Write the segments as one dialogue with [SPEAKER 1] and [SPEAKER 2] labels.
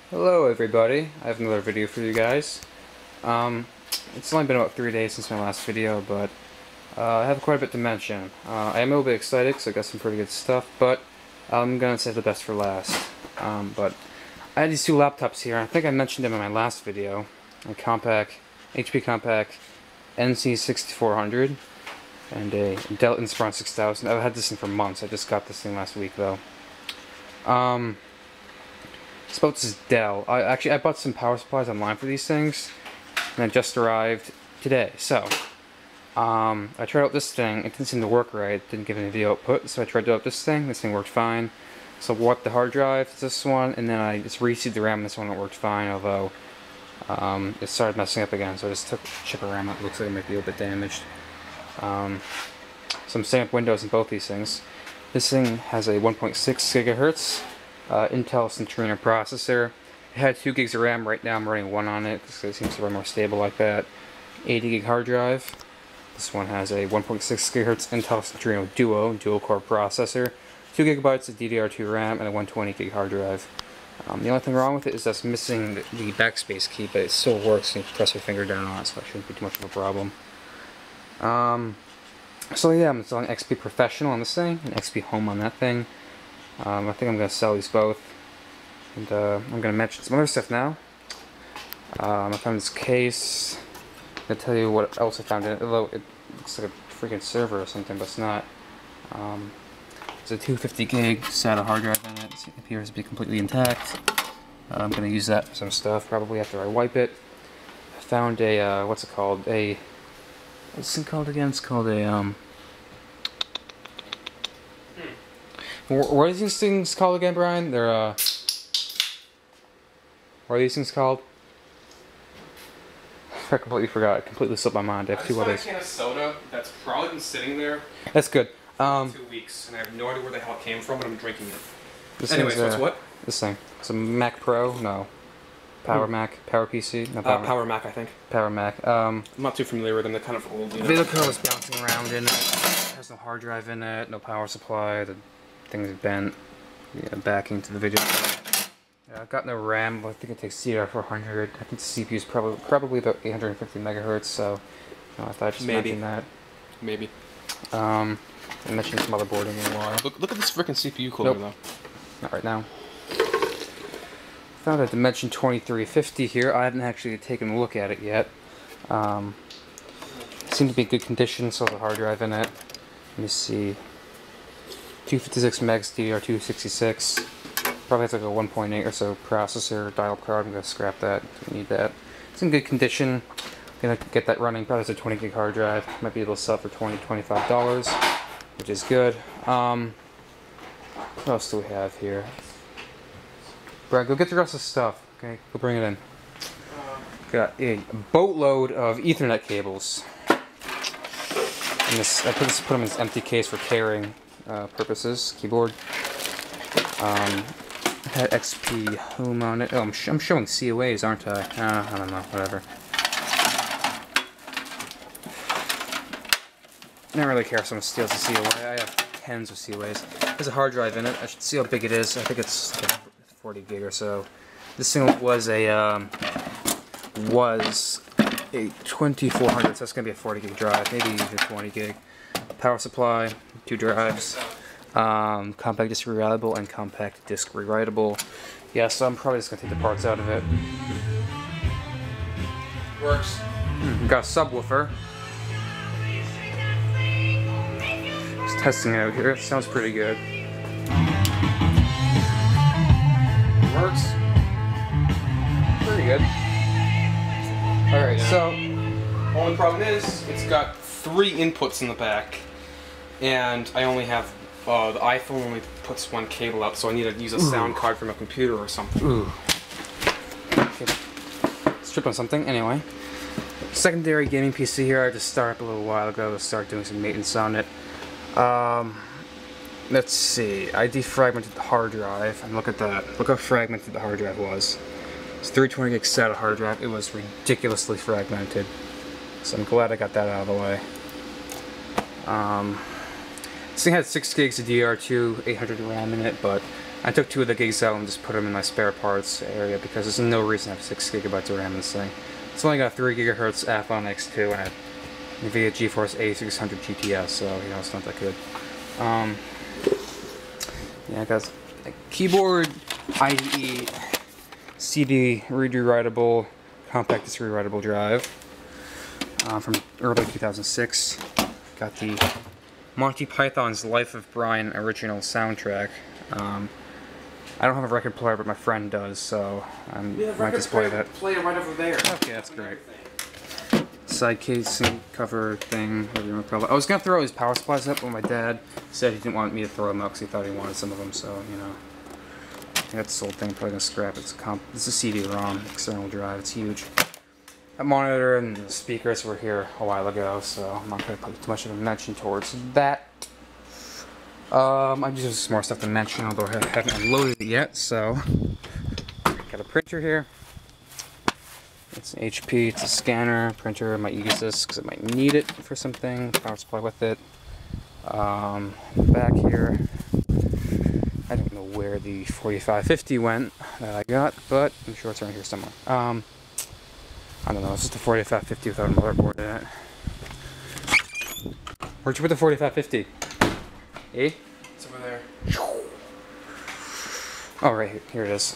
[SPEAKER 1] Hello everybody, I have another video for you guys. It's only been about 3 days since my last video, but I have quite a bit to mention. I am a little bit excited because I got some pretty good stuff, but I'm going to save the best for last. But I had these two laptops here, I think I mentioned them in my last video. A HP Compact NC6400 and a Dell Inspiron 6000. I've had this thing for months, I just got this thing last week though. So this is Dell. I bought some power supplies online for these things, and it just arrived today. So, I tried out this thing. It didn't seem to work right. It didn't give any video output, so I tried out this thing. This thing worked fine. So I warped the hard drive to this one, and then I just reseated the RAM. This one it worked fine, although it started messing up again. So I just took a chip of RAM out. It looks like it might be a little bit damaged. So I'm setting up Windows in both these things. This thing has a 1.6 GHz Intel Centrino processor. It had 2 gigs of RAM. Right now I'm running 1 on it because it seems to run more stable like that. 80 gig hard drive. This one has a 1.6 GHz Intel Centrino dual core processor, 2 gigabytes of DDR2 RAM, and a 120 gig hard drive. The only thing wrong with it is that's missing the backspace key, but it still works and you can press your finger down on it, so that shouldn't be too much of a problem. So yeah, I'm installing XP Professional on this thing and XP Home on that thing. I think I'm going to sell these both, and I'm going to mention some other stuff now. I found this case. I'm going to tell you what else I found in it, although it looks like a freaking server or something, but it's not. There's a 250 gig SATA hard drive in it. It appears to be completely intact. I'm going to use that for some stuff, probably after I wipe it. I found a, what's it called? What's this thing called again? It's called a, what are these things called again, Brian? They're, what are these things called? I completely forgot. It completely slipped my mind. I have two others.
[SPEAKER 2] I just found a can of soda that's probably been sitting there
[SPEAKER 1] That's good.
[SPEAKER 2] for 2 weeks, and I have no idea where the hell it came from, but I'm drinking it.
[SPEAKER 1] Anyway,
[SPEAKER 2] so it's what?
[SPEAKER 1] This thing. It's a Mac Pro? No. Power Mac? Power PC? No,
[SPEAKER 2] Power Mac, I think.
[SPEAKER 1] Power Mac.
[SPEAKER 2] I'm not too familiar with them. They're kind of old. You know?
[SPEAKER 1] Video card was bouncing around in it. It has no hard drive in it, no power supply. The thing's bent. Yeah, backing to the video card. I've got no RAM, but I think it takes CDR400. I think the CPU is probably about 850 megahertz, so I thought I'd just mention that.
[SPEAKER 2] Maybe.
[SPEAKER 1] I mentioned some motherboarding in a while.
[SPEAKER 2] Look at this frickin' CPU cooler, though.
[SPEAKER 1] Not right now. Found a Dimension 2350 here. I haven't actually taken a look at it yet. It seemed to be in good condition, so there's a hard drive in it. Let me see. 256 megs DDR2 66. Probably has like a 1.8 or so processor, dial card. I'm going to scrap that. Don't need that. It's in good condition. I'm going to get that running. Probably has a 20 gig hard drive. Might be able to sell for $20–25, which is good. What else do we have here? Brad, go get the rest of the stuff. Okay, go bring it in. Got a boatload of Ethernet cables. And this, I put them in this empty case for carrying purposes. Keyboard. Had XP Home on it. Oh, I'm showing COAs, aren't I? I don't know. Whatever. I don't really care if someone steals a COA. I have tens of COAs. There's a hard drive in it. I should see how big it is. I think it's like 40 gig or so. This thing was a 2400, so that's gonna be a 40 gig drive, maybe even 20 gig. Power supply, 2 drives. Compact disc rewritable and compact disc rewritable. Yeah, so I'm probably just gonna take the parts out of it.
[SPEAKER 2] Works.
[SPEAKER 1] Got a subwoofer. Just testing it out here. It sounds pretty good.
[SPEAKER 2] Works.
[SPEAKER 1] Pretty good. Alright, so
[SPEAKER 2] only problem is it's got 3 inputs in the back, and I only have the iPhone only puts 1 cable out, so I need to use a sound card from a computer or something.
[SPEAKER 1] Ooh. Okay. Strip on something. Anyway, secondary gaming PC here. I just started up a little while ago to start doing some maintenance on it. Let's see. I defragmented the hard drive, and look at that. Look how fragmented the hard drive was. It's 320 gig SATA hard drive. It was ridiculously fragmented. So I'm glad I got that out of the way. This thing had 6 gigs of DDR2, 800 RAM in it, but I took 2 of the gigs out and just put them in my spare parts area because there's no reason to have 6 gigabytes of RAM in this thing. It's only got 3 gigahertz Athlon X2 and a Nvidia GeForce A600 GTS, so you know it's not that good. Yeah, I got a keyboard, IDE, CD read-writable, compact disc rewritable drive from early 2006. Got the Monty Python's Life of Brian original soundtrack. I don't have a record player, but my friend does, so I might display that.
[SPEAKER 2] Play it right over there.
[SPEAKER 1] Okay, that's great. Side casing cover thing, whatever you want to call it. I was gonna throw his power supplies up, but my dad said he didn't want me to throw them up because he thought he wanted some of them. So you know, that's the whole thing. Probably gonna scrap it. It's a CD-ROM external drive. It's huge. That monitor and the speakers were here a while ago, so I'm not gonna put too much of a mention towards that. I'm using some more stuff to mention, although I haven't unloaded it yet. So, got a printer here. It's an HP, it's a scanner, printer. I might use this because I might need it for something. Power supply with it. Back here, I don't know where the 4550 went that I got, but I'm sure it's around here somewhere. I don't know, it's just a 4550 without a motherboard in it. Where'd you put the 4550? Eh?
[SPEAKER 2] It's over there.
[SPEAKER 1] Oh, right here it is.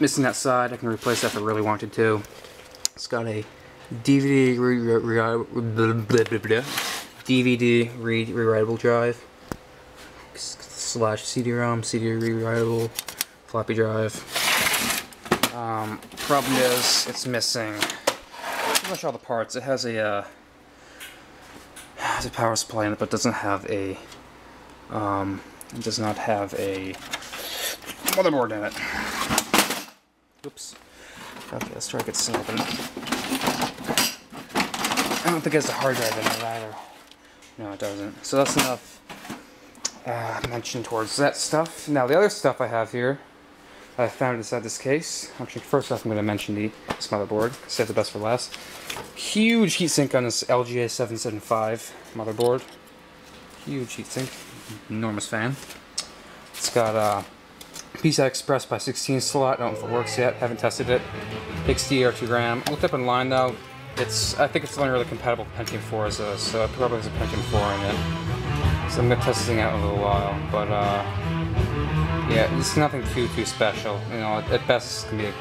[SPEAKER 1] Missing that side. I can replace that if I really wanted to. It's got a DVD rewritable drive slash CD-ROM, CD rewritable floppy drive. Problem is, it's missing pretty much all the parts. It has a power supply in it, but doesn't have a it does not have a motherboard in it. Oops. Okay, let's try to get this open. I don't think it has a hard drive in it either. No, it doesn't. So that's enough mention towards that stuff. Now the other stuff I have here, I found inside this case. Actually, first off, I'm going to mention this motherboard. Save the best for last. Huge heatsink on this LGA 775 motherboard. Huge heatsink. Enormous fan. It's got PCI Express by 16 slot. I don't know if it works yet. Haven't tested it. Takes DDR2 RAM. I looked up online though. I think it's only really compatible with Pentium 4s, so it probably has a Pentium 4 in it. So I'm going to test this thing out in a little while. But yeah, it's nothing too special. You know, at best it's going to be a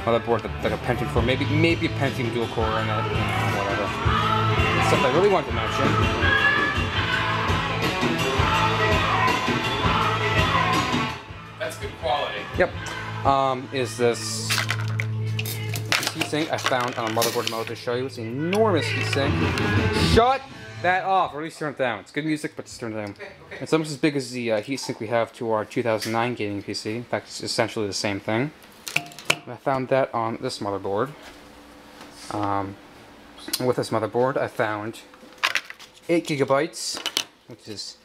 [SPEAKER 1] motherboard like a Pentium 4, maybe a Pentium dual core in it, you know, whatever. Stuff I really want to mention.
[SPEAKER 2] That's good quality.
[SPEAKER 1] Yep. Is this heatsink I found on a motherboard I'm about to show you. It's an enormous heatsink. Shut that off, or at least turn it down. It's good music, but just turn it down.
[SPEAKER 2] Okay.
[SPEAKER 1] It's almost as big as the heatsink we have to our 2009 gaming PC. In fact, it's essentially the same thing. I found that on this motherboard. With this motherboard, I found 8 gigabytes, which is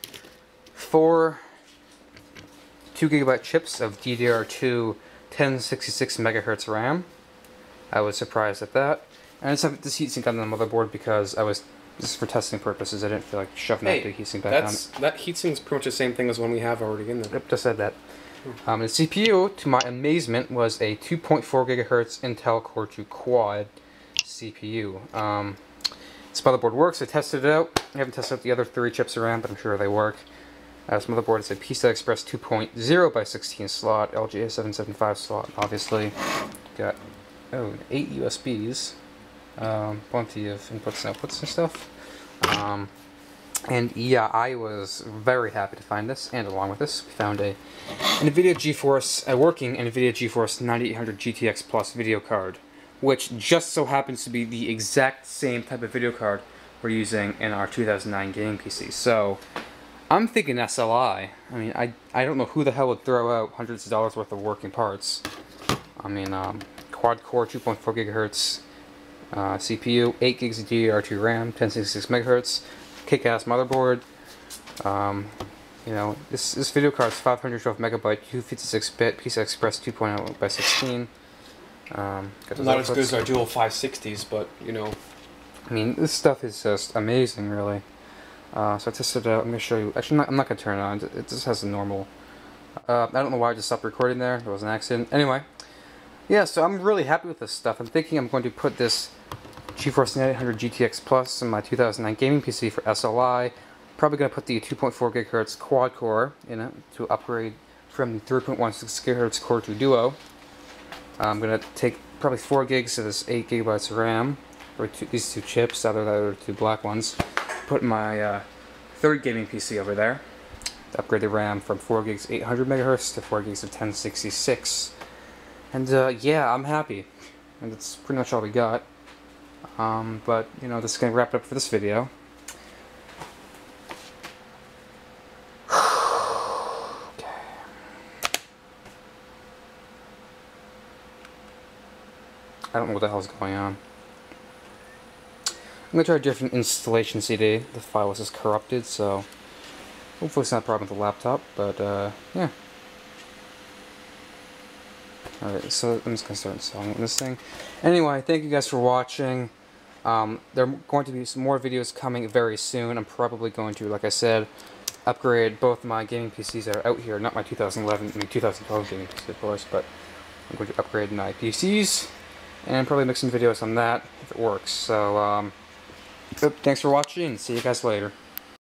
[SPEAKER 1] 4 2GB chips of DDR2 1066 MHz RAM. I was surprised at that. And I just have this heatsink on the motherboard because I was just for testing purposes. I didn't feel like shoving that big heatsink back on.
[SPEAKER 2] That heatsink's pretty much the same thing as one we have already in there.
[SPEAKER 1] Yep, just said that. The CPU, to my amazement, was a 2.4 GHz Intel Core 2 Quad CPU. This motherboard works. I tested it out. I haven't tested out the other 3 chips around, but I'm sure they work. This motherboard is a PCI Express 2.0 by 16 slot, LGA 775 slot, obviously. Got 8 USBs, plenty of inputs and outputs and stuff. And yeah, I was very happy to find this, and along with this, we found a Nvidia GeForce, a working Nvidia GeForce 9800 GTX Plus video card, which just so happens to be the exact same type of video card we're using in our 2009 gaming PC. So, I'm thinking SLI. I mean, I don't know who the hell would throw out hundreds of dollars worth of working parts. I mean, quad core, 2.4 gigahertz CPU, 8 gigs of DDR2 RAM, 1066 megahertz, kick-ass motherboard. You know, this video card is 512 megabyte, 256-bit, PCI Express 2.0 by 16.
[SPEAKER 2] Not as good as our dual 560s, but you know.
[SPEAKER 1] I mean, this stuff is just amazing, really. So I tested it out. I'm going to show you. Actually, I'm not going to turn it on. It just has a normal. I don't know why I just stopped recording there. It was an accident. Anyway, yeah, so I'm really happy with this stuff. I'm thinking I'm going to put this GeForce 9800 GTX Plus in my 2009 gaming PC for SLI. Probably going to put the 2.4 GHz quad core in it to upgrade from the 3.16 GHz Core to Duo. I'm going to take probably 4 gigs of this 8 GB RAM, or these two chips, the other two black ones. Put my third gaming PC over there to upgrade the RAM from 4 gigs 800 MHz to 4 gigs of 1066. And yeah, I'm happy. And that's pretty much all we got. But, you know, this is going to wrap it up for this video. I don't know what the hell's going on. I'm going to try a different installation CD. The file was just corrupted, so hopefully it's not a problem with the laptop, but yeah. Alright, so I'm just going to start installing this thing. Anyway, thank you guys for watching. There are going to be some more videos coming very soon. I'm probably going to, like I said, upgrade both my gaming PCs that are out here. Not my 2012 gaming PC, of course, but I'm going to upgrade my PCs and probably make some videos on that if it works. So, thanks for watching. See you guys later.